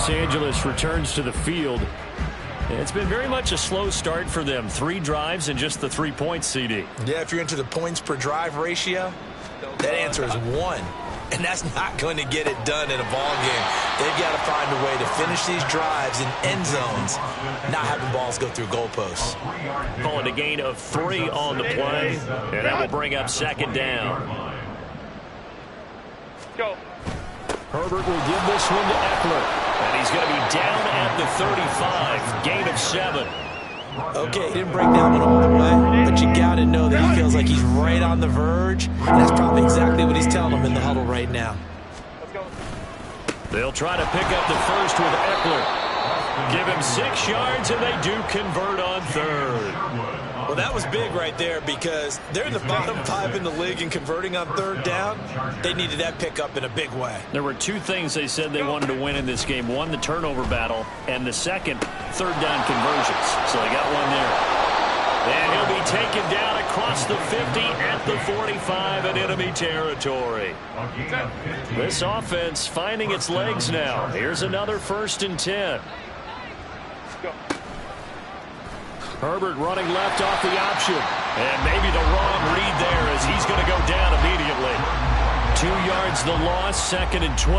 Los Angeles returns to the field. It's been very much a slow start for them. 3 drives and just the 3 points, CD. Yeah, if you're into the points per drive ratio, that answer is 1. And that's not going to get it done in a ball game. They've got to find a way to finish these drives in end zones, not having balls go through goalposts. Call it a gain of 3 on the play, and that will bring up second down. Go. Herbert will give this one to Eckler. And he's going to be down at the 35. Gain of 7. Okay, he didn't break that one all the way, but you got to know that he feels like he's right on the verge, and that's probably exactly what he's telling him in the huddle right now. Let's go. They'll try to pick up the first with Eckler. Give him 6 yards, and they do convert on third. Well, that was big right there because they're in the bottom 5 in the league in converting on third down. They needed that pickup in a big way. There were 2 things they said they wanted to win in this game. One, the turnover battle, and the second, third down conversions. So they got one there. And he'll be taken down across the 50 at the 45 in enemy territory. This offense finding its legs now. Here's another 1st and 10. Herbert running left off the option. And maybe the wrong read there as he's going to go down immediately. 2 yards the loss, 2nd and 12.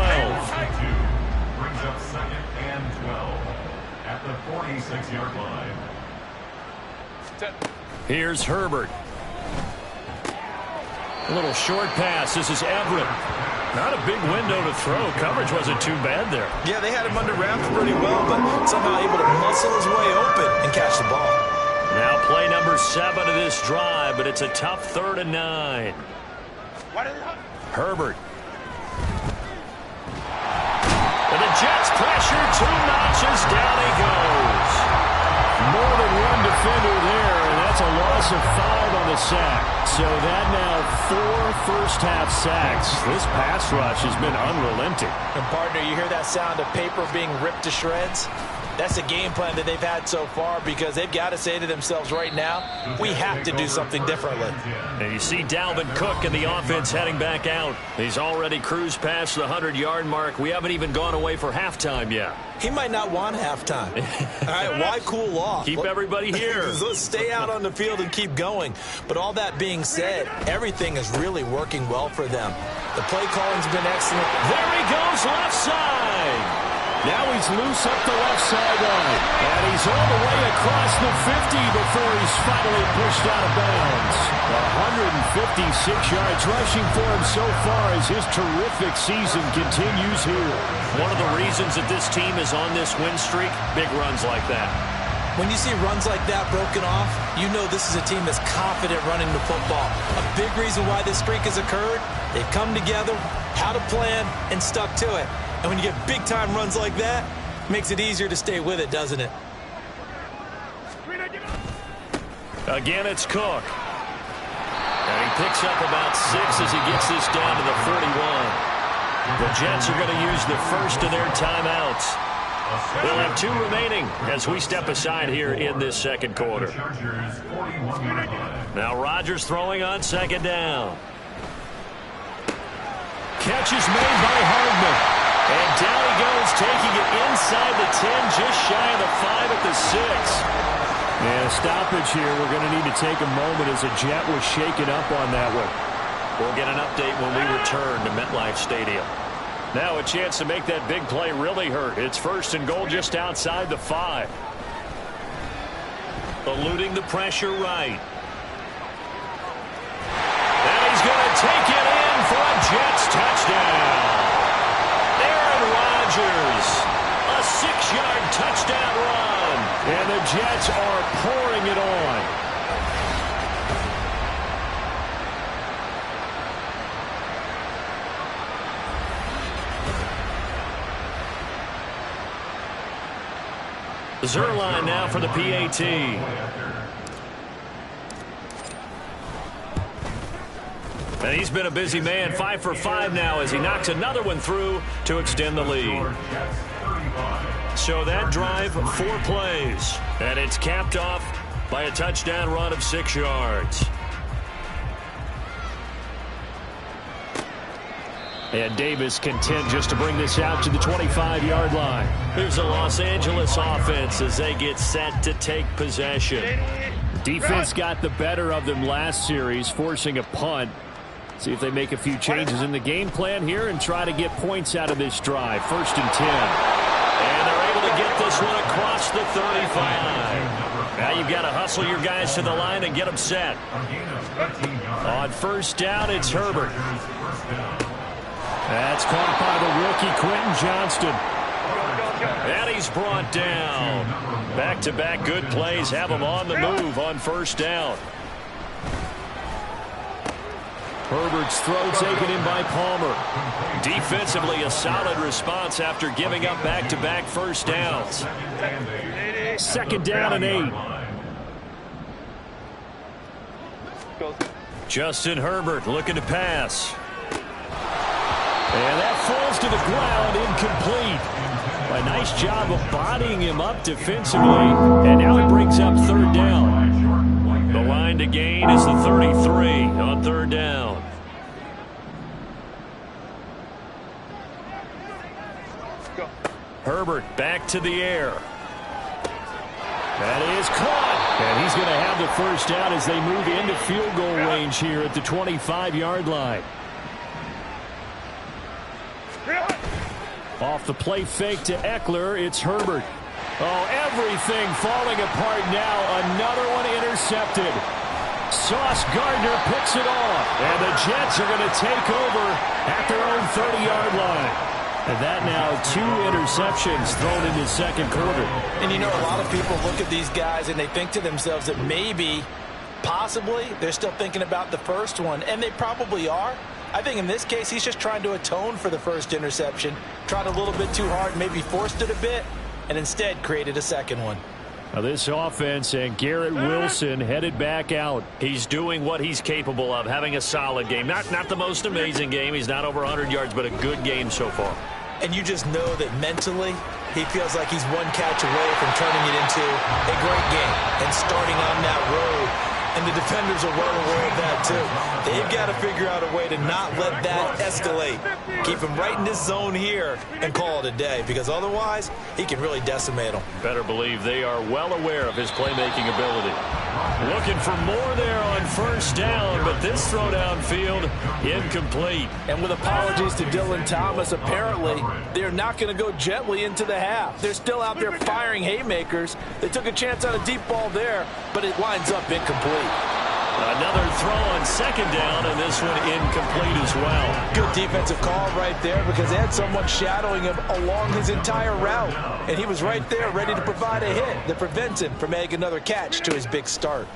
Brings up 2nd and 12 at the 46-yard line. Here's Herbert. A little short pass. This is Everett. Not a big window to throw. Coverage wasn't too bad there. Yeah, they had him under wraps pretty well, but somehow able to muscle his way open and catch the ball. Now play number 7 of this drive, but it's a tough 3rd and 9. Herbert. And the Jets pressure 2 notches. Down he goes. More than one defender there, and that's a loss of 5 on the sack. So that now 4 first-half sacks. This pass rush has been unrelenting. And, partner, you hear that sound of paper being ripped to shreds? That's a game plan that they've had so far because they've got to say to themselves right now, we have to do something differently. And you see Dalvin Cook and the offense heading back out. He's already cruised past the 100-yard mark. We haven't even gone away for halftime yet. He might not want halftime. All right, why cool off? Keep everybody here. Let's stay out on the field and keep going. But all that being said, everything is really working well for them. The play calling's been excellent. There he goes, left side. Now he's loose up the left sideline. And he's all the way across the 50 before he's finally pushed out of bounds. 156 yards rushing for him so far as his terrific season continues here. One of the reasons that this team is on this win streak, big runs like that. When you see runs like that broken off, you know this is a team that's confident running the football. A big reason why this streak has occurred, they've come together, had a plan, and stuck to it. And when you get big-time runs like that, it makes it easier to stay with it, doesn't it? Again, it's Cook. And he picks up about 6 as he gets this down to the 41. The Jets are going to use the first of their timeouts. They'll have 2 remaining as we step aside here in this second quarter. Now Rodgers throwing on 2nd down. Catch is made by Hardman. And down he goes, taking it inside the 10, just shy of the 5 at the 6. And a stoppage here. We're going to need to take a moment as a Jet was shaken up on that one. We'll get an update when we return to MetLife Stadium. Now a chance to make that big play really hurt. It's 1st and goal just outside the 5. Eluding the pressure right. And he's going to take it in for a Jets touchdown. Aaron Rodgers, a 6-yard touchdown run. And the Jets are pouring it on. Zuerlein now for the PAT. And he's been a busy man, 5 for 5 now as he knocks another one through to extend the lead. So that drive, 4 plays. And it's capped off by a touchdown run of 6 yards. And Davis content just to bring this out to the 25-yard line. Here's the Los Angeles offense as they get set to take possession. Defense got the better of them last series, forcing a punt. See if they make a few changes in the game plan here and try to get points out of this drive. 1st and 10. And they're able to get this one across the 35. Now you've got to hustle your guys to the line and get them set. On 1st down, it's Herbert. That's caught by the rookie, Quentin Johnston. And he's brought down. Back-to-back good plays have him on the move on 1st down. Herbert's throw taken in by Palmer. Defensively, a solid response after giving up back-to-back 1st downs. 2nd down and 8. Justin Herbert looking to pass. And that falls to the ground, incomplete. A nice job of bodying him up defensively. And now it brings up 3rd down. The line to gain is the 33 on 3rd down. Herbert back to the air. That is caught. And he's going to have the 1st down as they move into field goal range here at the 25-yard line. Off the play fake to Eckler, it's Herbert. Oh, everything falling apart now. Another one intercepted. Sauce Gardner picks it off. And the Jets are going to take over at their own 30-yard line. And that now 2 interceptions thrown in the 2nd quarter. And you know, a lot of people look at these guys and they think to themselves that maybe, possibly, they're still thinking about the first one. And they probably are. I think in this case, he's just trying to atone for the 1st interception. Tried a little bit too hard, maybe forced it a bit, and instead created a 2nd one. Now this offense and Garrett Wilson headed back out. He's doing what he's capable of, having a solid game. Not the most amazing game. He's not over 100 yards, but a good game so far. And you just know that mentally, he feels like he's one catch away from turning it into a great game and starting on that road. And the defenders are well aware of that, too. They've got to figure out a way to not let that escalate. Keep him right in this zone here and call it a day, because otherwise, he can really decimate them. Better believe they are well aware of his playmaking ability. Looking for more there on 1st down, but this throw downfield, incomplete. And with apologies to Dylan Thomas, apparently they're not going to go gently into the half. They're still out there firing haymakers. They took a chance on a deep ball there, but it winds up incomplete. Another throw on 2nd down, and this one incomplete as well. Good defensive call right there, because they had someone shadowing him along his entire route. And he was right there ready to provide a hit that prevents him from making another catch to his big start.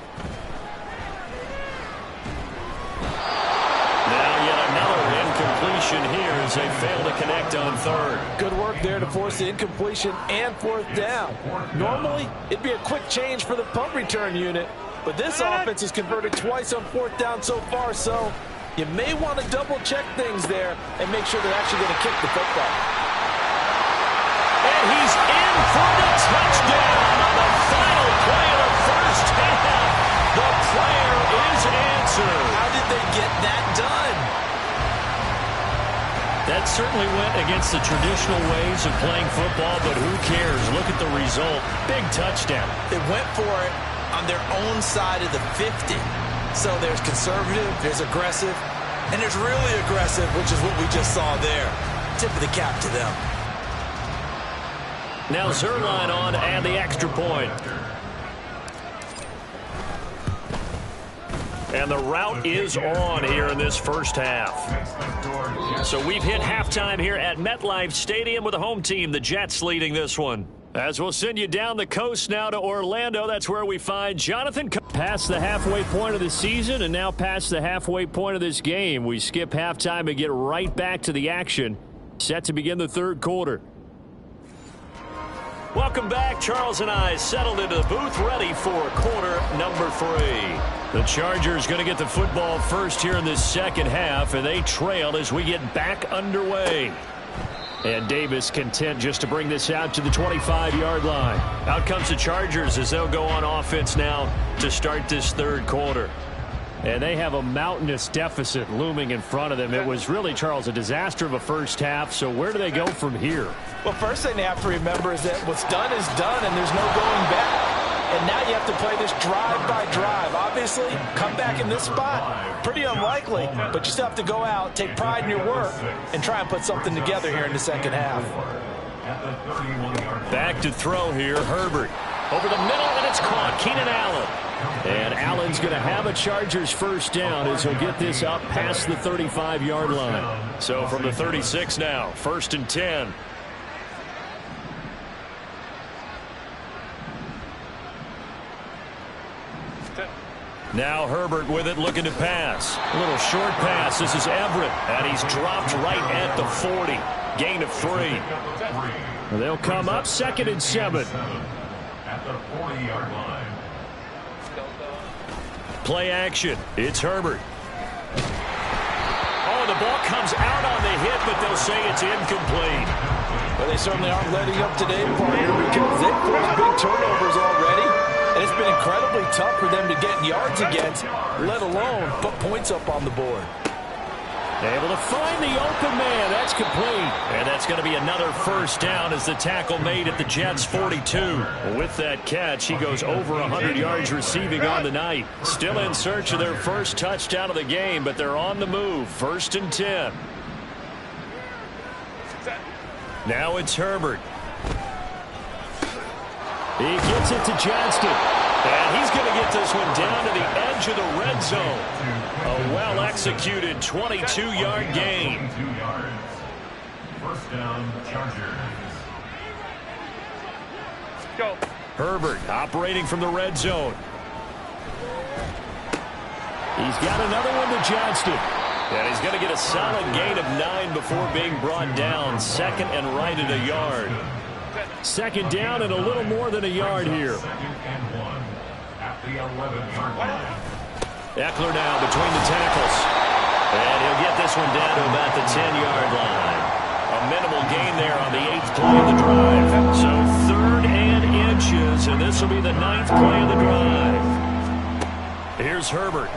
Now yet another incompletion here as they fail to connect on 3rd. Good work there to force the incompletion and 4th down. Normally, it'd be a quick change for the punt return unit. But this offense has converted twice on 4th down so far, so you may want to double-check things there and make sure they're actually going to kick the football. And he's in for the touchdown on the final play of the 1st half. The prayer is answered. How did they get that done? That certainly went against the traditional ways of playing football, but who cares? Look at the result. Big touchdown. They went for it on their own side of the 50. So there's conservative, there's aggressive, and there's really aggressive, which is what we just saw there. Tip of the cap to them. Now Zuerlein on to add the extra point. And the route is on here in this 1st half. So we've hit halftime here at MetLife Stadium with the home team, the Jets, leading this one. As we'll send you down the coast now to Orlando, that's where we find Jonathan. Past the halfway point of the season and now past the halfway point of this game. We skip halftime and get right back to the action. Set to begin the 3rd quarter. Welcome back. Charles and I settled into the booth ready for quarter number 3. The Chargers going to get the football first here in this 2nd half, and they trail as we get back underway. And Davis content just to bring this out to the 25-yard line. Out comes the Chargers as they'll go on offense now to start this 3rd quarter. And they have a mountainous deficit looming in front of them. It was really, Charles, a disaster of a first half. So where do they go from here? Well, first thing they have to remember is that what's done is done, and there's no going back. And now you have to play this drive by drive. Obviously, come back in this spot, pretty unlikely, but you still have to go out, take pride in your work, and try and put something together here in the second half. Back to throw here, Herbert. Over the middle, and it's caught. Keenan Allen. And Allen's going to have a Chargers first down as he'll get this up past the 35-yard line. So from the 36 now, 1st and 10. Now Herbert with it, looking to pass. A little short pass. This is Everett, and he's dropped right at the 40. Gain of 3. They'll come up 2nd and 7. At the 40-yard line. Play action. It's Herbert. Oh, the ball comes out on the hit, but they'll say it's incomplete. Well, they certainly aren't letting up today, partner, because they've forced big turnovers already. And it's been incredibly tough for them to get yards against, let alone put points up on the board. Able to find the open man. That's complete. And that's going to be another first down as the tackle made at the Jets' 42. With that catch, he goes over 100 yards receiving on the night. Still in search of their first touchdown of the game, but they're on the move. 1st and 10. Now it's Herbert. He gets it to Johnston. And he's going to get this one down to the edge of the red zone. A well-executed 22-yard gain. 22 yards. First down, Chargers. Go. Herbert operating from the red zone. He's got another one to Johnston. And he's going to get a solid gain of 9 before being brought down. 2nd and right at a yard. 2nd down and a little more than a yard here. 2nd and 1 at the 11-yard line. Eckler now between the tackles. And he'll get this one down to about the 10-yard line. A minimal gain there on the 8th play of the drive. So 3rd and inches, and this will be the 9th play of the drive. Here's Herbert.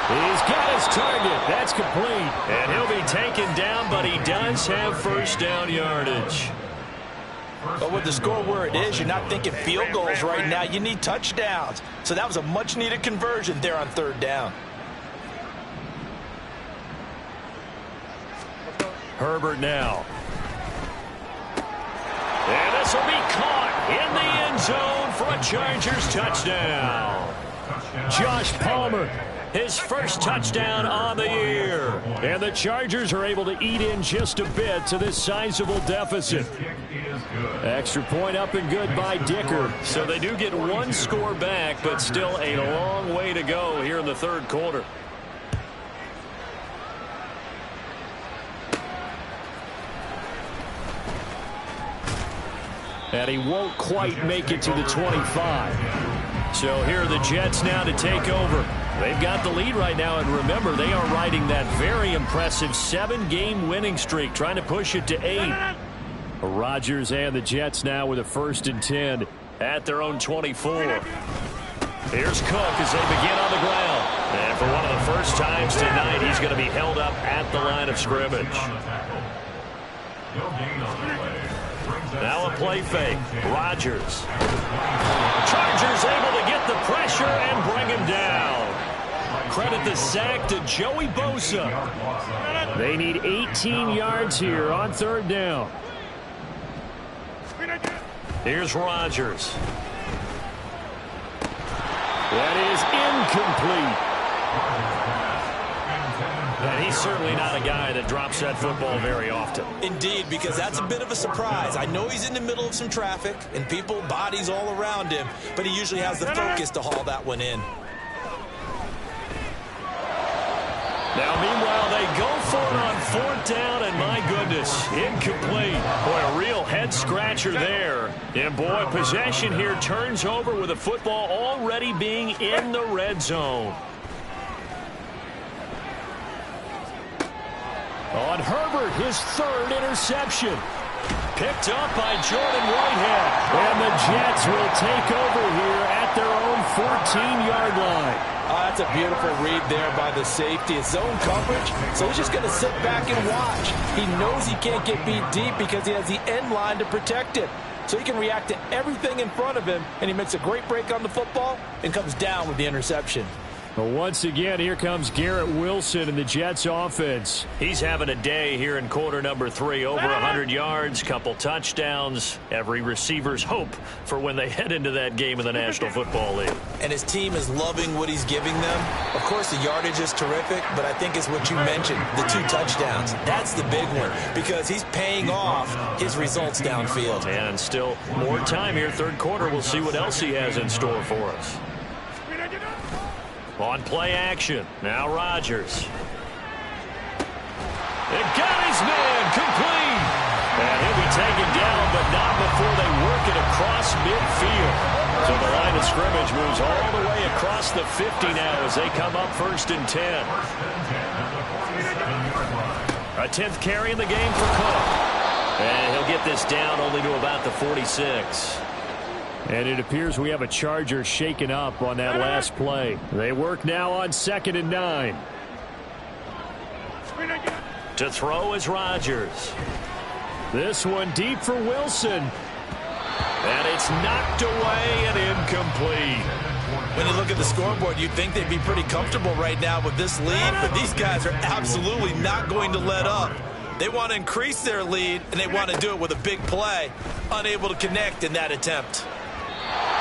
He's got his target. That's complete. And he'll be taken down, but he does have first down yardage. But with the score where it is, you're not thinking field goals right now. You need touchdowns. So that was a much-needed conversion there on 3rd down. Herbert now. And this will be caught in the end zone for a Chargers touchdown. Josh Palmer, his first touchdown on the year. And the Chargers are able to eat in just a bit to this sizable deficit. Extra point up and good by Dicker. So they do get one score back, but still a long way to go here in the 3rd quarter. And he won't quite make it to the 25. So here are the Jets now to take over. They've got the lead right now, and remember, they are riding that very impressive 7-game winning streak, trying to push it to 8. Rodgers and the Jets now with a 1st and 10 at their own 24. Here's Cook as they begin on the ground. And for one of the first times tonight, he's going to be held up at the line of scrimmage. Now a play fake. Rodgers. Chargers able to get the pressure and bring him down. Credit the sack to Joey Bosa. They need 18 yards here on 3rd down. Here's Rodgers. That is incomplete. And he's certainly not a guy that drops that football very often. Indeed, because that's a bit of a surprise. I know he's in the middle of some traffic and people, bodies all around him, but he usually has the focus to haul that one in. Now, meanwhile, they go for it on 4th down, and my goodness, incomplete. Boy, a real head-scratcher there. And, boy, possession here turns over with the football already being in the red zone. On Herbert, his 3rd interception. Picked up by Jordan Whitehead. And the Jets will take over here at their own 14-yard line. That's a beautiful read there by the safety. It's zone coverage, so he's just going to sit back and watch. He knows he can't get beat deep because he has the end line to protect it. So he can react to everything in front of him, and he makes a great break on the football and comes down with the interception. Well, once again, here comes Garrett Wilson in the Jets offense. He's having a day here in quarter number 3. Over 100 yards, couple touchdowns. Every receiver's hope for when they head into that game in the National Football League. And his team is loving what he's giving them. Of course, the yardage is terrific, but I think it's what you mentioned, the 2 touchdowns. That's the big one because he's paying off his results downfield. And still more time here, third quarter. We'll see what else he has in store for us. On play action, now Rodgers. It got his man complete. And he'll be taken down, but not before they work it across midfield. So the line of scrimmage moves all the way across the 50 now as they come up 1st and 10. A 10th carry in the game for Cook. And he'll get this down only to about the 46. And it appears we have a Charger shaken up on that last play. They work now on 2nd and 9. To throw is Rodgers. This one deep for Wilson. And it's knocked away and incomplete. When you look at the scoreboard, you'd think they'd be pretty comfortable right now with this lead, but these guys are absolutely not going to let up. They want to increase their lead, and they want to do it with a big play. Unable to connect in that attempt.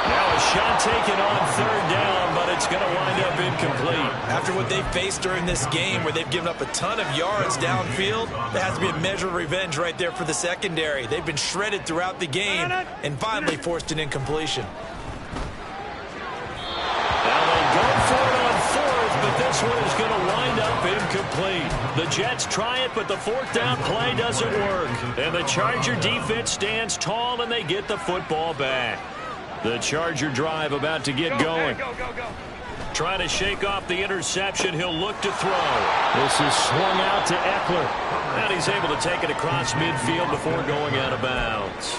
Now a shot taken on 3rd down, but it's going to wind up incomplete. After what they've faced during this game where they've given up a ton of yards downfield, there has to be a measure of revenge right there for the secondary. They've been shredded throughout the game and finally forced an incompletion. Now they go for it on 4th, but this one is going to wind up incomplete. The Jets try it, but the 4th down play doesn't work. And the Charger defense stands tall, and they get the football back. The Charger drive about to get going. Trying to shake off the interception. He'll look to throw. This is swung out to Eckler. And he's able to take it across midfield before going out of bounds.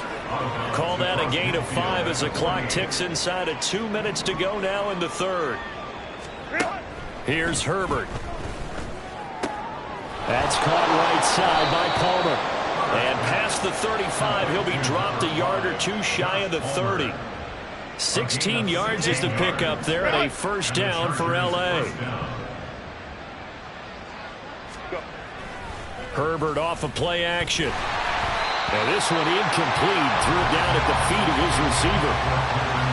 Call that a gain of 5 as the clock ticks inside of 2 minutes to go now in the 3rd. Here's Herbert. That's caught right side by Palmer. And past the 35, he'll be dropped a yard or 2 shy of the 30. 16 yards is the pickup there, and a 1st down for L.A. Herbert off of play action. Now this one incomplete. Threw it down at the feet of his receiver.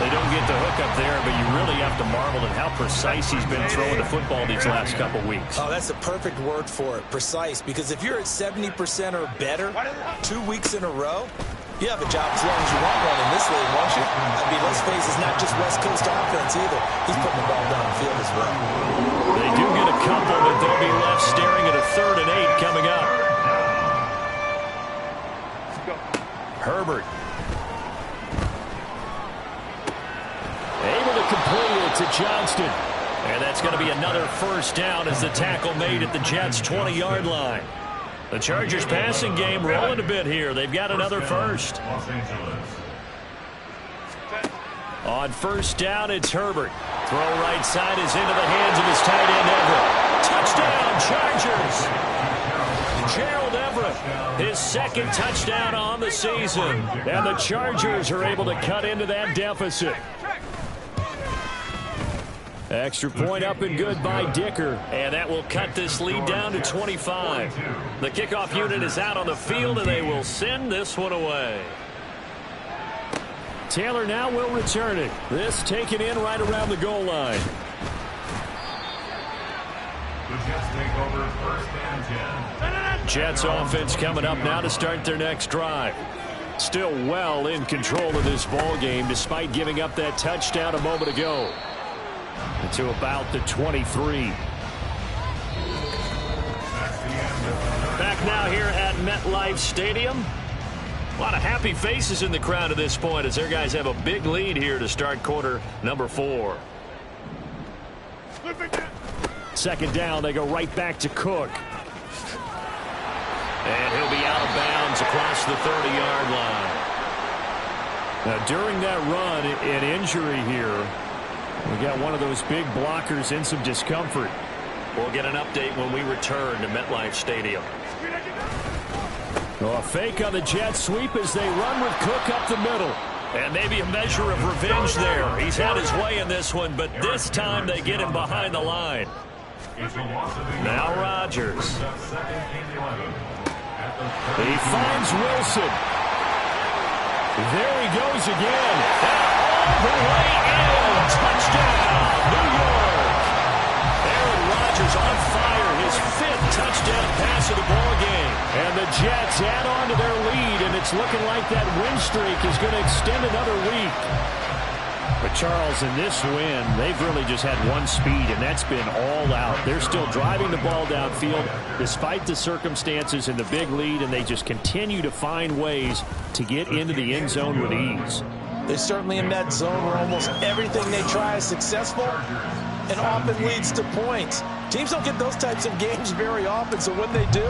They don't get the hook up there, but you really have to marvel at how precise he's been throwing the football these last couple weeks. Oh, that's the perfect word for it, precise. Because if you're at 70% or better 2 weeks in a row, you have a job as long as you want one in this league, won't you? I mean, let's face it, it's not just West Coast offense either. He's putting the ball downfield as well. They do get a couple, but they'll be left staring at a 3rd and 8 coming up. Herbert. Able to complete it to Johnston. And that's going to be another 1st down as the tackle made at the Jets' 20-yard line. The Chargers passing game rolling a bit here. They've got another 1st. On 1st down, it's Herbert. Throw right side is into the hands of his tight end, Everett. Touchdown, Chargers. Gerald Everett, his 2nd touchdown on the season. And the Chargers are able to cut into that deficit. Extra point up and good by Dicker. And that will cut this lead down to 25. The kickoff unit is out on the field, and they will send this one away. Taylor now will return it. This taken in right around the goal line. The Jets take over 1st and 10. Jets offense coming up now to start their next drive. Still well in control of this ball game despite giving up that touchdown a moment ago. To about the 23. Back now here at MetLife Stadium. A lot of happy faces in the crowd at this point as their guys have a big lead here to start quarter number 4. 2nd down, they go right back to Cook. And he'll be out of bounds across the 30-yard line. Now, during that run, an injury here We got one of those big blockers in some discomfort. We'll get an update when we return to MetLife Stadium. A fake on the jet sweep as they run with Cook up the middle. And maybe a measure of revenge there. He's had his way in this one, but this time they get him behind the line. Now Rodgers. He finds Wilson. There he goes again. All the way in. Touchdown, New York. Aaron Rodgers on fire. His 5th touchdown pass of the ball game. And the Jets add on to their lead, and it's looking like that win streak is going to extend another week. But Charles, in this win, they've really just had one speed, and that's been all out. They're still driving the ball downfield despite the circumstances and the big lead, and they just continue to find ways to get into the end zone with ease. They're certainly in that zone where almost everything they try is successful and often leads to points. Teams don't get those types of games very often, so when they do,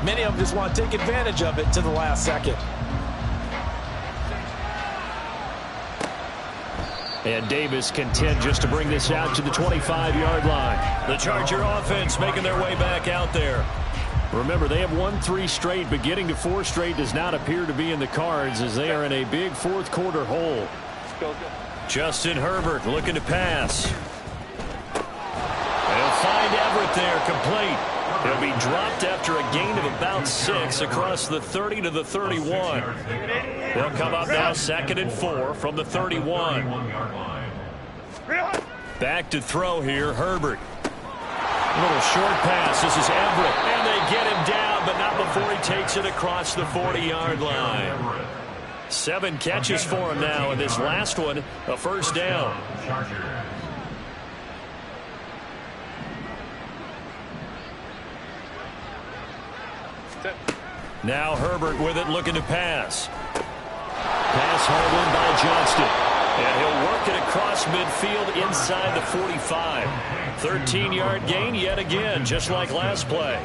many of them just want to take advantage of it to the last second. And Davis content just to bring this out to the 25-yard line. The Charger offense making their way back out there. Remember, they have won 3 straight, but getting to 4 straight does not appear to be in the cards as they are in a big fourth-quarter hole. Justin Herbert looking to pass. They'll find Everett there, complete. He'll be dropped after a gain of about 6 across the 30 to the 31. They'll come up now 2nd and 4 from the 31. Back to throw here, Herbert. A little short pass. This is Everett. And they get him down, but not before he takes it across the 40-yard line. 7 catches for him now, and this last one, a first down. Now Herbert with it, looking to pass. Pass hauled in by Johnston. And he'll work it across midfield inside the 45. 13-yard gain yet again, just like last play.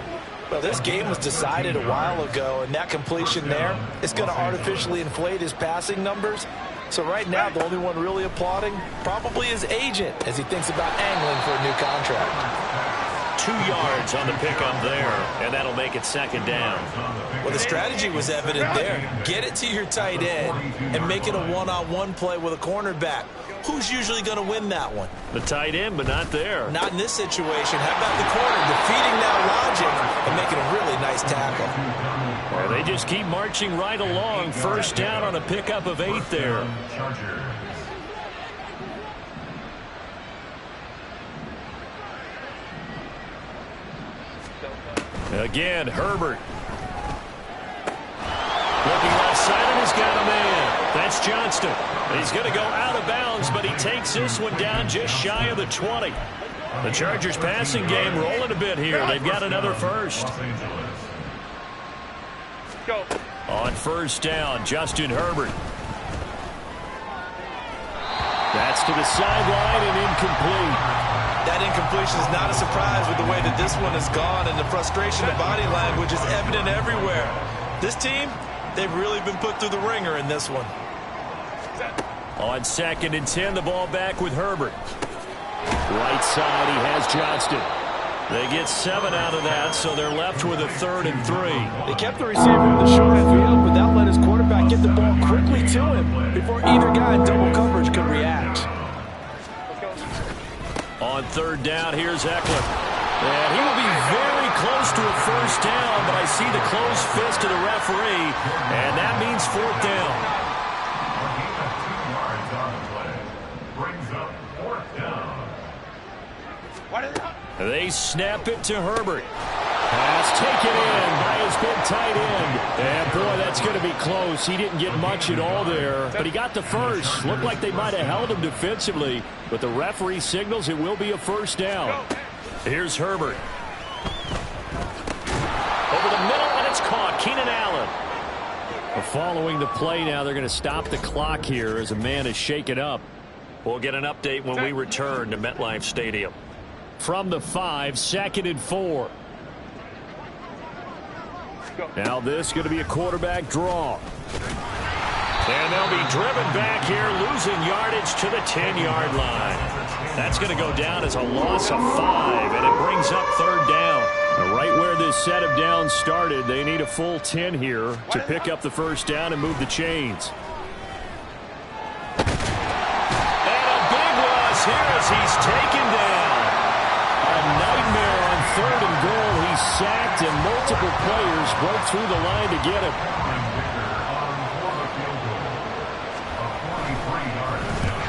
Well, this game was decided a while ago, and that completion there is going to artificially inflate his passing numbers. So right now, the only one really applauding probably his agent as he thinks about angling for a new contract. 2 yards on the pickup there, and that'll make it 2nd down. Well, the strategy was evident there. Get it to your tight end and make it a one-on-one play with a cornerback. Who's usually going to win that one? The tight end, but not there. Not in this situation. How about the corner defeating that logic and making a really nice tackle? Well, they just keep marching right along. First down on a pickup of 8 there. Again, Herbert. Looking left side, and he's got a man. That's Johnston. He's going to go out of bounds, but he takes this one down just shy of the 20. The Chargers passing game rolling a bit here. They've got another first. On first down, Justin Herbert. That's to the sideline and incomplete. That incompletion is not a surprise with the way that this one has gone, and the frustration of body language is evident everywhere. This team, they've really been put through the ringer in this one. On 2nd and 10, the ball back with Herbert. Right side, he has Johnston. They get 7 out of that, so they're left with a 3rd and 3. They kept the receiver in the short field, but that let his quarterback get the ball quickly to him before either guy in double coverage could react. On 3rd down, here's Eckler. And he will be very close to a first down, but I see the closed fist of the referee, and that means 4th down. They snap it to Herbert. Pass taken in by his big tight end. And boy, that's going to be close. He didn't get much at all there, but he got the first. Looked like they might have held him defensively, but the referee signals it will be a first down. Here's Herbert. Over the middle, and it's caught. Keenan Allen. Following the play now, they're going to stop the clock here as a man is shaken up. We'll get an update when we return to MetLife Stadium. From the 5, 2nd and 4. Now this is going to be a quarterback draw. And they'll they'll be driven back here, losing yardage to the 10-yard line. That's going to go down as a loss of 5, and it brings up third down. Right where this set of downs started, they need a full 10 here to pick up the first down and move the chains. And a big loss here as he's taken down. A nightmare on third and goal. He's sacked, and multiple players broke through the line to get him.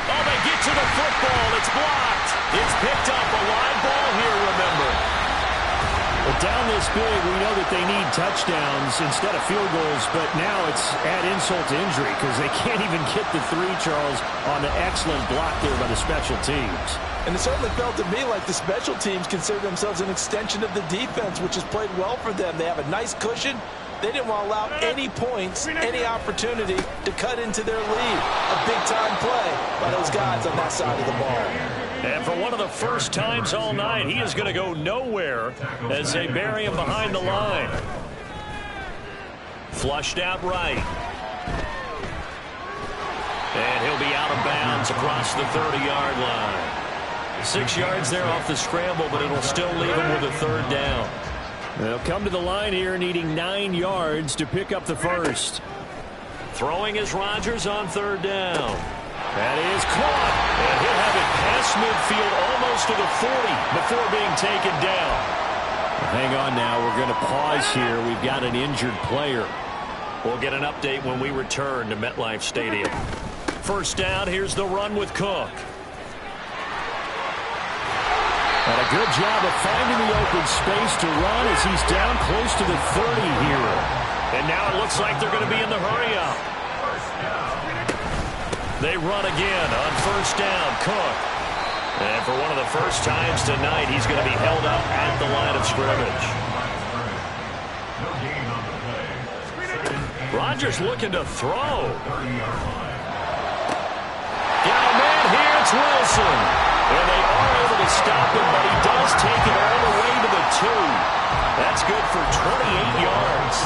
Oh, they get to the football. It's blocked. It's picked up. A live ball here, remember. But down this big, we know that they need touchdowns instead of field goals, but now it's add insult to injury because they can't even get the 3, Charles, on the excellent block there by the special teams. And it certainly felt to me like the special teams consider themselves an extension of the defense, which has played well for them. They have a nice cushion. They didn't want to allow any points, any opportunity to cut into their lead. A big-time play by those guys on that side of the ball. And for one of the first times all night, he is going to go nowhere as they bury him behind the line. Flushed out right. And he'll be out of bounds across the 30-yard line. 6 yards there off the scramble, but it'll still leave him with a third down. They'll come to the line here needing 9 yards to pick up the first. Throwing is Rodgers on third down. That is caught. And he'll have it past midfield almost to the 40 before being taken down. Hang on now. We're going to pause here. We've got an injured player. We'll get an update when we return to MetLife Stadium. First down. Here's the run with Cook. And a good job of finding the open space to run as he's down close to the 30 here. And now it looks like they're going to be in the hurry-up. They run again on first down, Cook. And for one of the first times tonight, he's going to be held up at the line of scrimmage. Rodgers looking to throw. Got a man here, it's Wilson. And they are able to stop him, but he does take it all the way to the 2. That's good for 28 yards.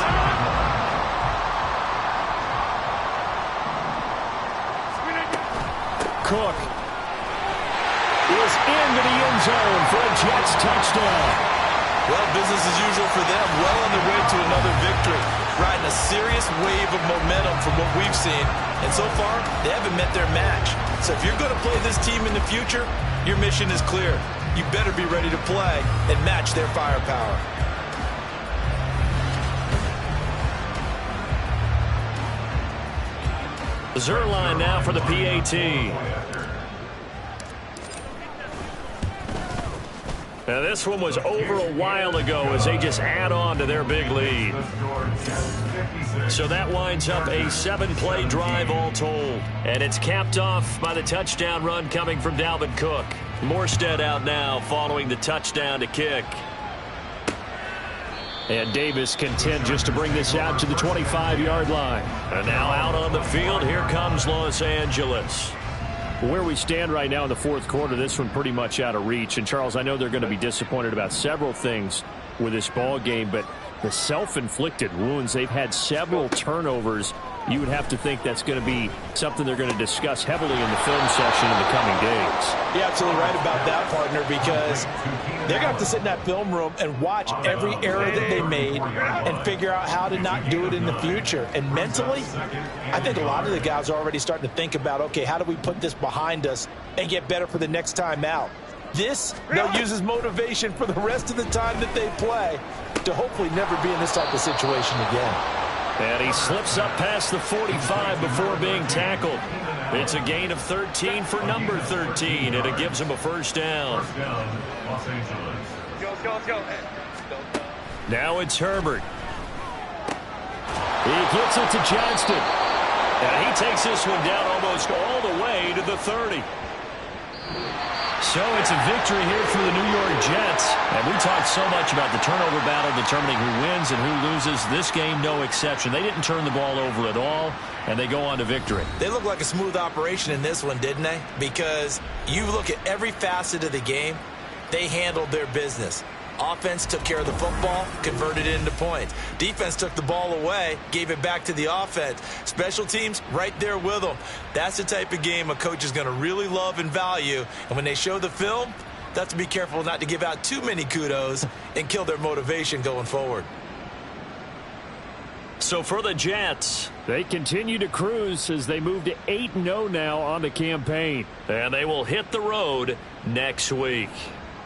Cook is into the end zone for a Jets touchdown. Well, business as usual for them. Well on their way to another victory. Riding a serious wave of momentum from what we've seen. And so far, they haven't met their match. So if you're going to play this team in the future, your mission is clear. You better be ready to play and match their firepower. Zuerlein now for the PAT. Now this one was over a while ago as they just add on to their big lead. So that winds up a 7-play drive all told. And it's capped off by the touchdown run coming from Dalvin Cook. Morstead out now following the touchdown to kick. And Davis content just to bring this out to the 25-yard line. And now out on the field, here comes Los Angeles. Where we stand right now in the fourth quarter, this one pretty much out of reach. And, Charles, I know they're going to be disappointed about several things with this ball game, but the self-inflicted wounds, they've had several turnovers. You would have to think that's going to be something they're going to discuss heavily in the film session in the coming days. You're absolutely right about that, partner, because they're going to have to sit in that film room and watch every error that they made and figure out how to not do it in the future. And mentally, I think a lot of the guys are already starting to think about, okay, how do we put this behind us and get better for the next time out? This, they'll use as motivation for the rest of the time that they play to hopefully never be in this type of situation again. And he slips up past the 45 before being tackled. It's a gain of 13 for number 13, and it gives him a first down. Now it's Herbert. He gets it to Johnston. And he takes this one down almost all the way to the 30. So it's a victory here for the New York Jets. And we talked so much about the turnover battle determining who wins and who loses. This game, no exception. They didn't turn the ball over at all, and they go on to victory. They look like a smooth operation in this one, didn't they? Because you look at every facet of the game, they handled their business. Offense took care of the football, converted it into points. Defense took the ball away, gave it back to the offense. Special teams, right there with them. That's the type of game a coach is going to really love and value. And when they show the film, they have to be careful not to give out too many kudos and kill their motivation going forward. So for the Jets, they continue to cruise as they move to 8-0 now on the campaign. And they will hit the road next week.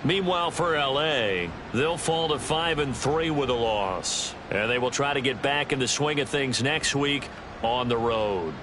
Meanwhile, for L.A., they'll fall to 5-3 with a loss. And they will try to get back in the swing of things next week on the road.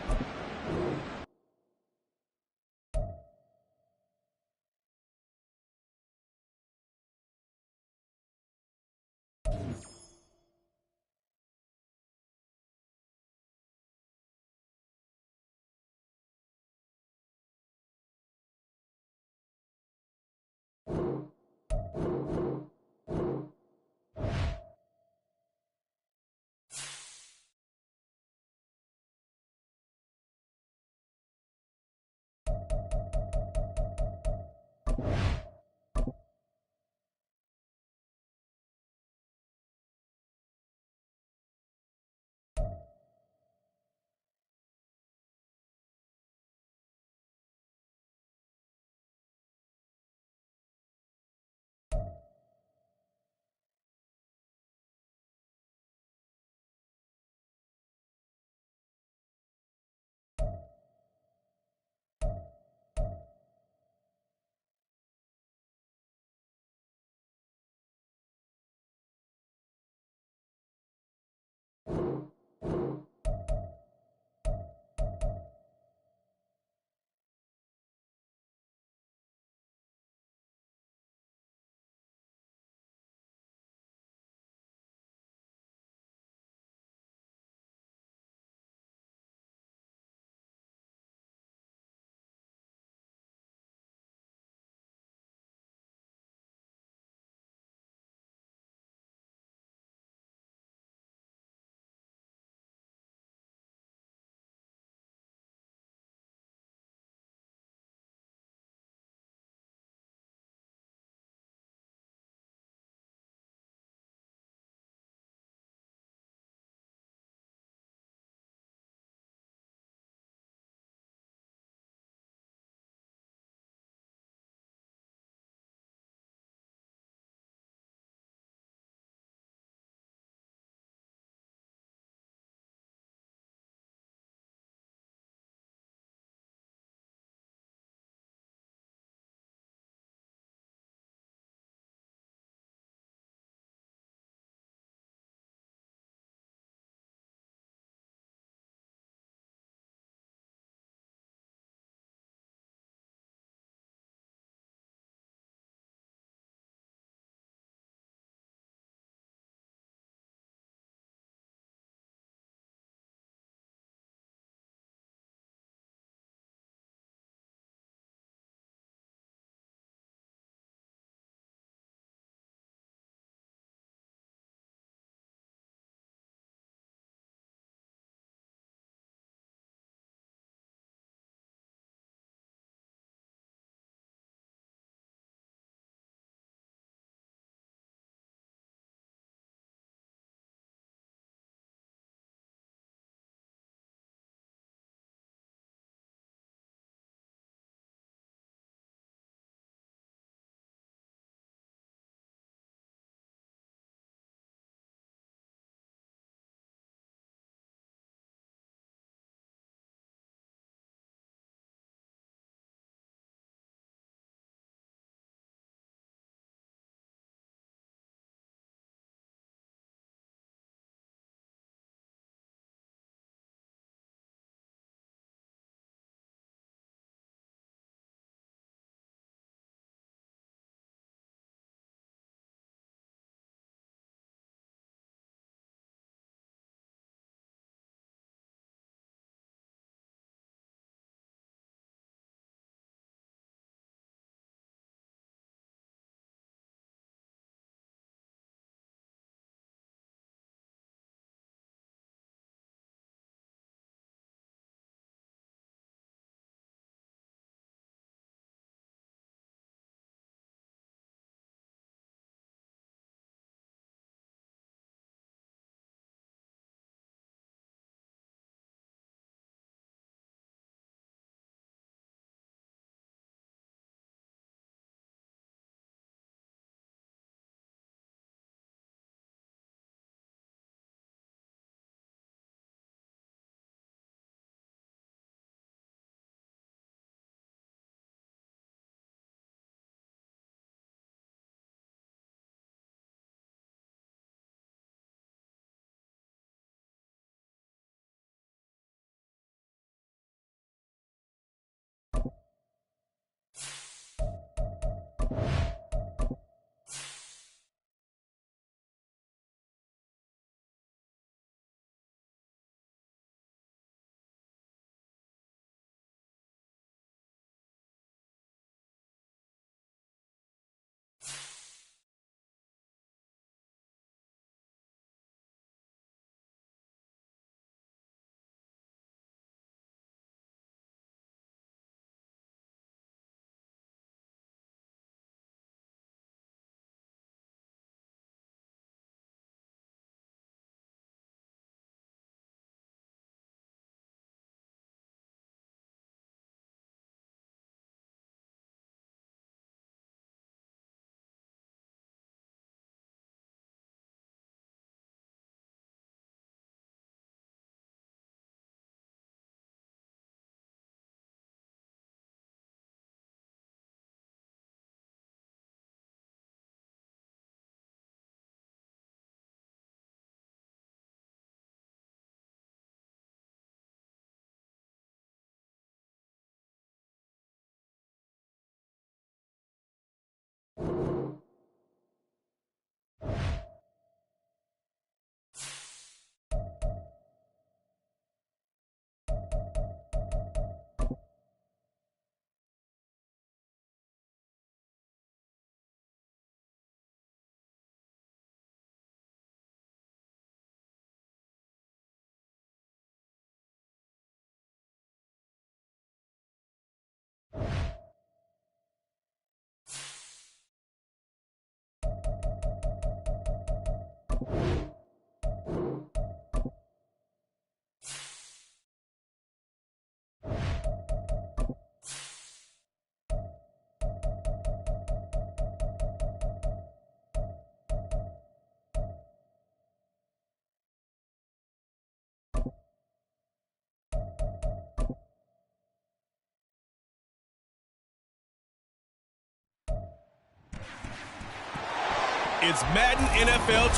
It's Madden NFL.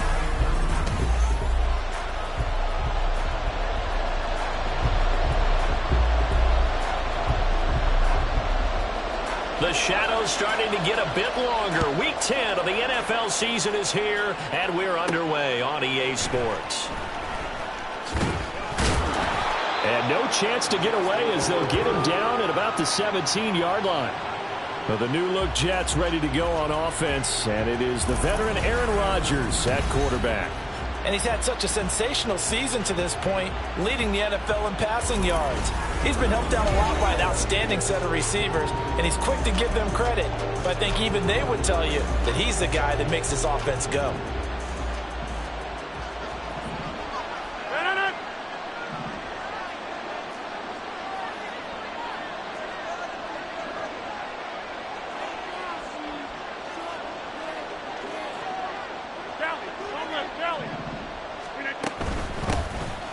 The shadow's starting to get a bit longer. Week 10 of the NFL season is here, and we're underway on EA Sports. And no chance to get away as they'll get him down at about the 17-yard line. Well, the new-look Jets ready to go on offense, and it is the veteran Aaron Rodgers at quarterback. And he's had such a sensational season to this point, leading the NFL in passing yards. He's been helped out a lot by an outstanding set of receivers, and he's quick to give them credit. But I think even they would tell you that he's the guy that makes this offense go.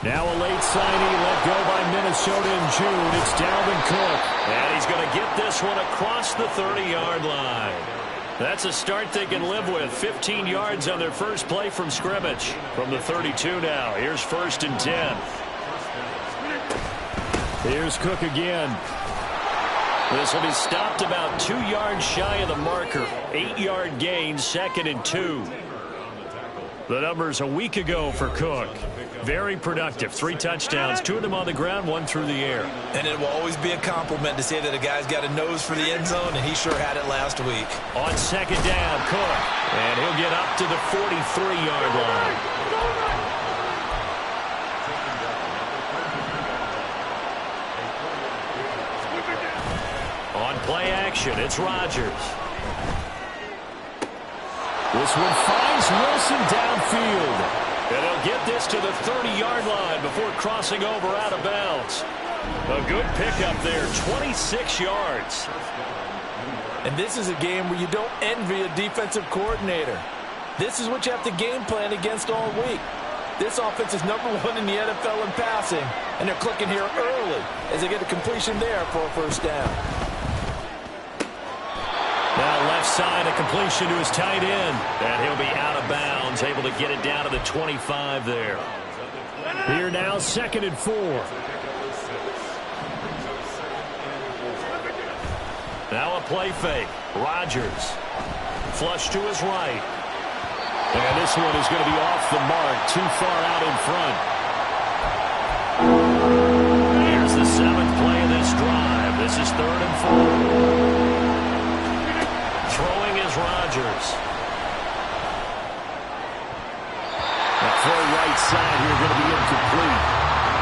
Now a late signing let go by Minnesota in June. It's Dalvin Cook. And he's going to get this one across the 30-yard line. That's a start they can live with. 15 yards on their first play from scrimmage. From the 32 now. Here's 1st and 10. Here's Cook again. This will be stopped about 2 yards shy of the marker. 8-yard gain, 2nd and 2. The numbers a week ago for Cook. Very productive. 3 touchdowns, 2 of them on the ground, 1 through the air. And it will always be a compliment to say that a guy's got a nose for the end zone, and he sure had it last week. On 2nd down, Cook. And he'll get up to the 43-yard line. On play action, it's Rodgers. This one finds Wilson downfield. And he'll get this to the 30-yard line before crossing over out of bounds. A good pickup there, 26 yards. And this is a game where you don't envy a defensive coordinator. This is what you have to game plan against all week. This offense is #1 in the NFL in passing, and they're clicking here early as they get a completion there for a 1st down. Now left side, a completion to his tight end. And he'll be out of bounds, able to get it down to the 25 there. Here now, 2nd and 4. Now a play fake. Rodgers. Flush to his right. And this one is going to be off the mark, too far out in front. Here's the 7th play of this drive. This is 3rd and 4. Throwing is Rodgers. The throw right side here going to be incomplete.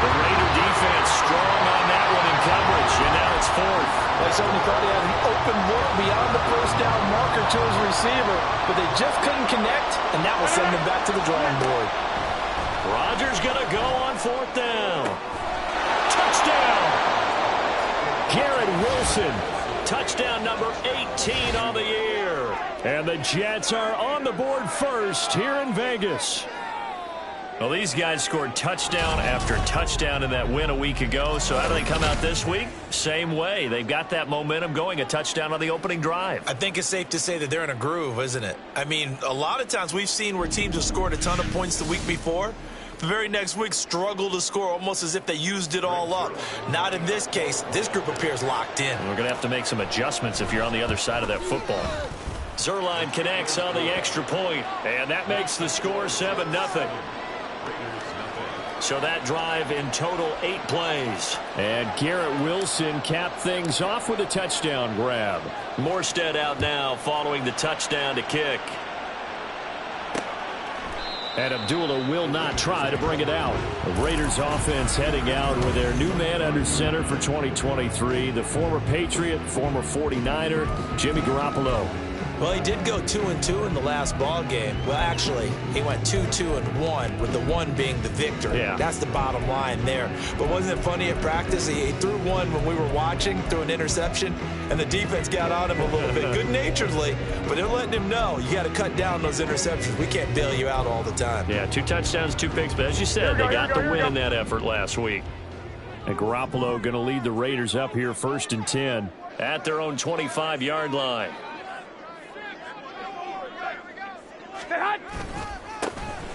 The Raider defense strong on that one in coverage, and now it's 4th. They certainly thought he had an open look beyond the 1st down marker to his receiver, but they just couldn't connect, and that will send them back to the drawing board. Rodgers going to go on 4th down. Touchdown! Garrett Wilson. Touchdown number 18 on the year. And the Jets are on the board first here in Vegas. Well, these guys scored touchdown after touchdown in that win a week ago. So how do they come out this week? Same way. They've got that momentum going, a touchdown on the opening drive. I think it's safe to say that they're in a groove, isn't it? I mean, a lot of times we've seen where teams have scored a ton of points the week before. The very next week struggle to score almost as if they used it all up. Not in this case. This group appears locked in. We're going to have to make some adjustments if you're on the other side of that football. Zuerlein connects on the extra point, and that makes the score 7-0. So that drive in total 8 plays. And Garrett Wilson capped things off with a touchdown grab. Morstead out now following the touchdown to kick. And Abdullah will not try to bring it out. The Raiders offense heading out with their new man under center for 2023, the former Patriot, former 49er, Jimmy Garoppolo. Well, he did go 2-2 in the last ball game. Well, actually, he went 2-2-1, with the 1 being the victory. Yeah. That's the bottom line there. But wasn't it funny at practice? He threw one when we were watching, threw an interception, and the defense got on him a little bit, good-naturedly. But they're letting him know, you got to cut down those interceptions. We can't bail you out all the time. Yeah, 2 touchdowns, 2 picks. But as you said, they got the win in that effort last week. And Garoppolo going to lead the Raiders up here 1st and 10 at their own 25-yard line.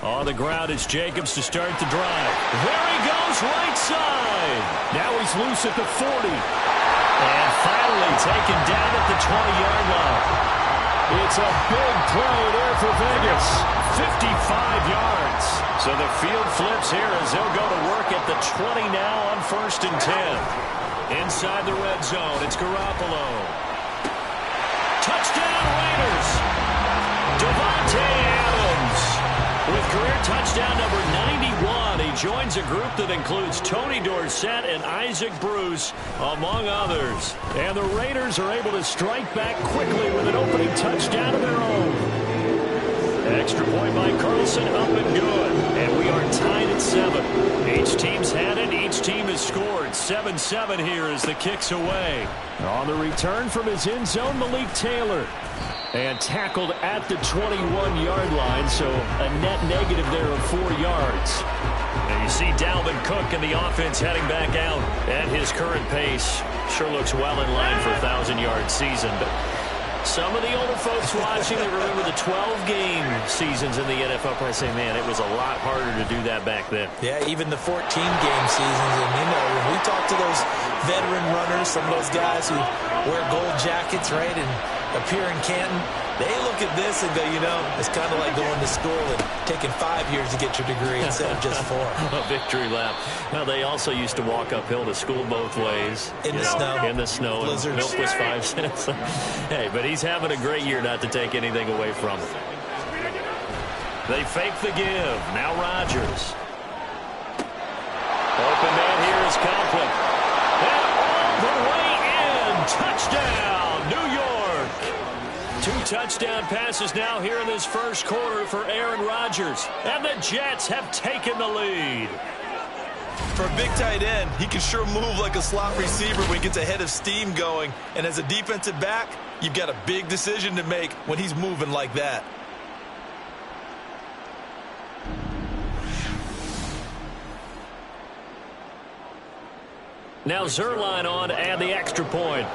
On the ground is Jacobs to start the drive. There he goes, right side. Now he's loose at the 40. And finally taken down at the 20-yard line. It's a big play there for Vegas. 55 yards. So the field flips here as they'll go to work at the 20 now on 1st and 10. Inside the red zone, it's Garoppolo. Touchdown Raiders. Davante Adams with career touchdown number 91. He joins a group that includes Tony Dorsett and Isaac Bruce, among others. And the Raiders are able to strike back quickly with an opening touchdown of their own. Extra point by Carlson, up and good. And we are tied at 7. Each team's had it. Each team has scored. 7-7 here as the kick's away. On the return from his end zone, Malik Taylor. And tackled at the 21-yard line, so a net negative there of 4 yards. And you see Dalvin Cook and the offense heading back out at his current pace. Sure looks well in line for a 1,000-yard season, but some of the older folks watching that remember the 12-game seasons in the NFL probably say, man, it was a lot harder to do that back then. Yeah, even the 14-game seasons. And, you know, when we talk to those veteran runners, some of those guys who wear gold jackets, right, and appear in Canton, they look at this and go, you know, it's kind of like going to school and taking 5 years to get your degree instead of just 4. A victory lap. Well, they also used to walk uphill to school both ways. In the snow. In the snow. Blizzards. Milk was 5 cents. Hey, but he's having a great year not to take anything away from him. They fake the give. Now Rodgers. Open man here is Conklin. And all the way in. Touchdown, New York. 2 touchdown passes now here in this first quarter for Aaron Rodgers. And the Jets have taken the lead. For a big tight end, he can sure move like a slot receiver when he gets a head of steam going. And as a defensive back, you've got a big decision to make when he's moving like that. Now Zuerlein on to add the extra point.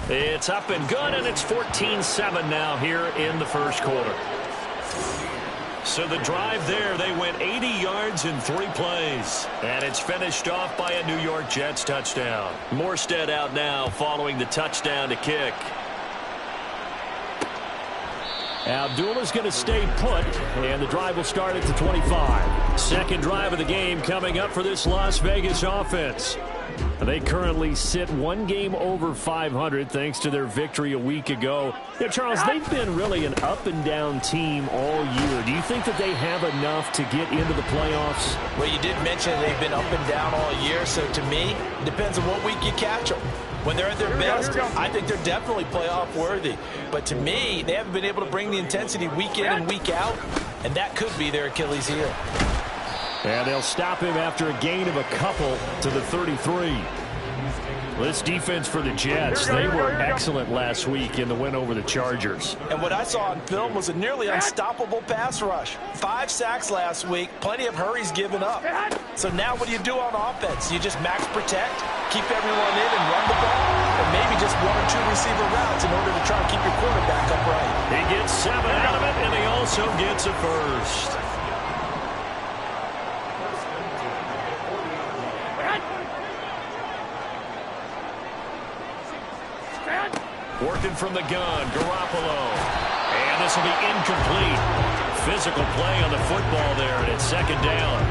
It's up and good, and it's 14-7 now here in the first quarter. So the drive there, they went 80 yards in 3 plays. And it's finished off by a New York Jets touchdown. Morstead out now following the touchdown to kick. Abdullah's going to stay put, and the drive will start at the 25. Second drive of the game coming up for this Las Vegas offense. They currently sit 1 game over 500 thanks to their victory a week ago. Yeah, Charles, they've been really an up-and-down team all year. Do you think that they have enough to get into the playoffs? Well, you did mention they've been up and down all year, so to me, it depends on what week you catch them. When they're at their best, I think they're definitely playoff worthy. But to me, they haven't been able to bring the intensity week in and week out, and that could be their Achilles heel. And they'll stop him after a gain of a couple to the 33. This defense for the Jets, they were excellent last week in the win over the Chargers. And what I saw on film was a nearly unstoppable pass rush. 5 sacks last week, plenty of hurries given up. So now what do you do on offense? You just max protect, keep everyone in and run the ball, or maybe just 1 or 2 receiver routes in order to try and keep your quarterback upright. He gets 7 out of it, and he also gets a first. Working from the gun, Garoppolo. And this will be incomplete. Physical play on the football there, and it's second down.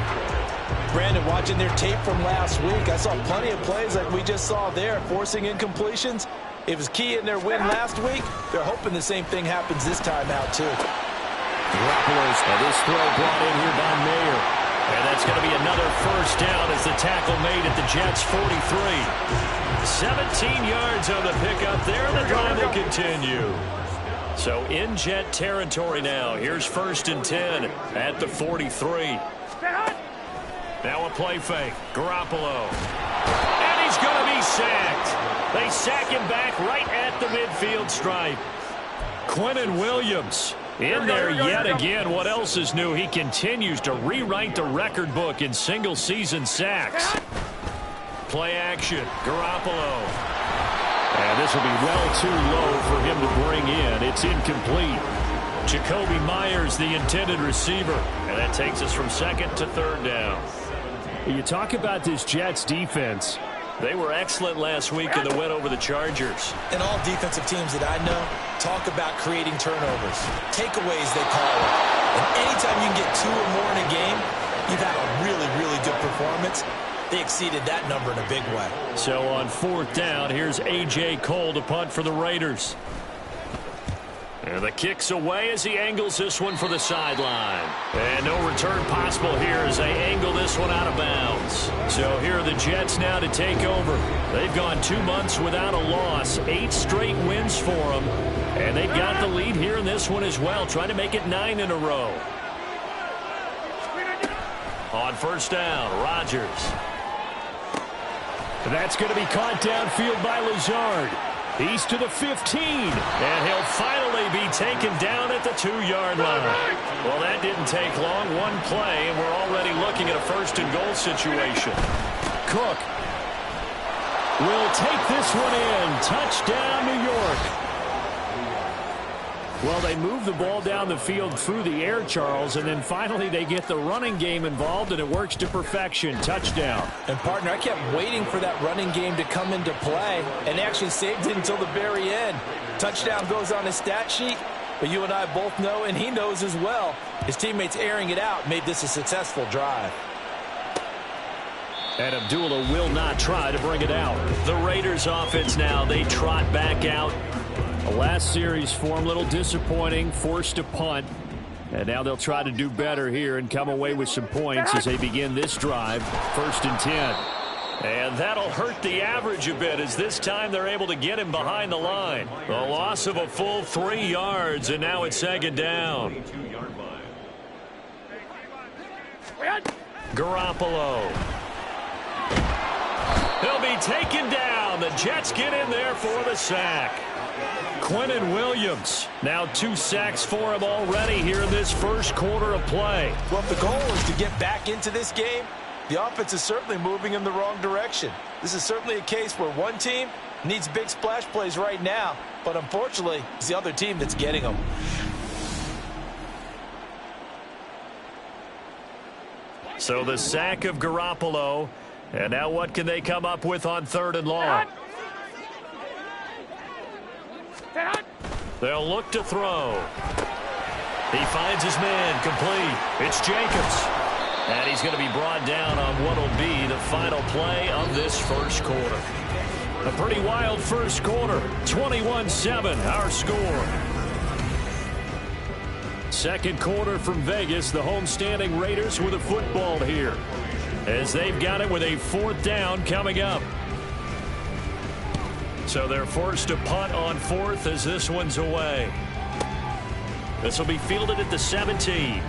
Brandon, watching their tape from last week, I saw plenty of plays like we just saw there, forcing incompletions. It was key in their win last week. They're hoping the same thing happens this time out, too. Garoppolo's this throw brought in here by Mayer. And that's going to be another first down as the tackle made at the Jets' 43. 17 yards on the pickup there, and the drive will continue. So in Jet territory now. Here's 1st and 10 at the 43. Now a play fake. Garoppolo. And he's going to be sacked. They sack him back right at the midfield stripe. Quinnen Williams in there yet again. What else is new? He continues to rewrite the record book in single-season sacks. Play action. Garoppolo. And this will be well too low for him to bring in. It's incomplete. Jakobi Meyers, the intended receiver. And that takes us from second to third down. You talk about this Jets defense. They were excellent last week in the win over the Chargers. And all defensive teams that I know talk about creating turnovers. Takeaways, they call it. And anytime you can get 2 or more in a game, you've had a really, really good performance. They exceeded that number in a big way. So on fourth down, here's A.J. Cole to punt for the Raiders. And the kick's away as he angles this one for the sideline. And no return possible here as they angle this one out of bounds. So here are the Jets now to take over. They've gone 2 months without a loss. 8 straight wins for them. And they've got the lead here in this one as well, trying to make it 9 in a row. On first down, Rodgers. That's going to be caught downfield by Lazard. He's to the 15, and he'll finally be taken down at the 2-yard line. Well, that didn't take long. 1 play, and we're already looking at a first-and-goal situation. Cook will take this one in. Touchdown, New York. Well, they move the ball down the field through the air, Charles, and then finally they get the running game involved, and it works to perfection. Touchdown. And, partner, I kept waiting for that running game to come into play, and actually saved it until the very end. Touchdown goes on his stat sheet, but you and I both know, and he knows as well, his teammates airing it out made this a successful drive. And Abdullah will not try to bring it out. The Raiders offense now, they trot back out. The last series form a little disappointing, forced to punt. And now they'll try to do better here and come away with some points as they begin this drive. 1st and 10. And that'll hurt the average a bit as this time they're able to get him behind the line. The loss of a full 3 yards, and now it's 2nd down. Garoppolo. He'll be taken down. The Jets get in there for the sack. Quinnen Williams, now 2 sacks for him already here in this first quarter of play. Well, if the goal is to get back into this game, the offense is certainly moving in the wrong direction. This is certainly a case where one team needs big splash plays right now, but unfortunately, it's the other team that's getting them. So the sack of Garoppolo, and now what can they come up with on 3rd and long? They'll look to throw. He finds his man complete. It's Jacobs. And he's going to be brought down on what will be the final play of this first quarter. A pretty wild first quarter. 21-7, our score. Second quarter from Vegas. The homestanding Raiders with a football here, as they've got it with a 4th down coming up. So they're forced to punt on 4th as this one's away. This will be fielded at the 17.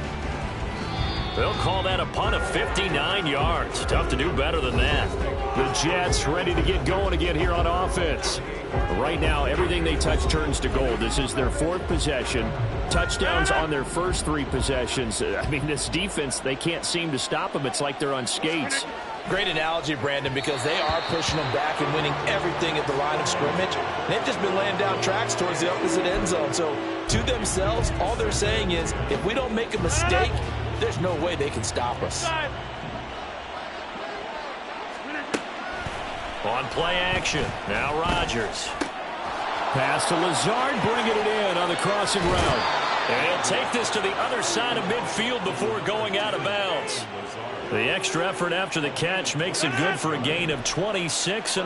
They'll call that a punt of 59 yards. Tough to do better than that. The Jets ready to get going again here on offense. Right now, everything they touch turns to gold. This is their 4th possession. Touchdowns on their first 3 possessions. I mean, this defense, they can't seem to stop them. It's like they're on skates. Great analogy, Brandon, because they are pushing them back and winning everything at the line of scrimmage. They've just been laying down tracks towards the opposite end zone. So to themselves, all they're saying is, if we don't make a mistake, there's no way they can stop us. On play action, now Rodgers. Pass to Lazard, bringing it in on the crossing route. And he'll take this to the other side of midfield before going out of bounds. The extra effort after the catch makes it good for a gain of 26 and all.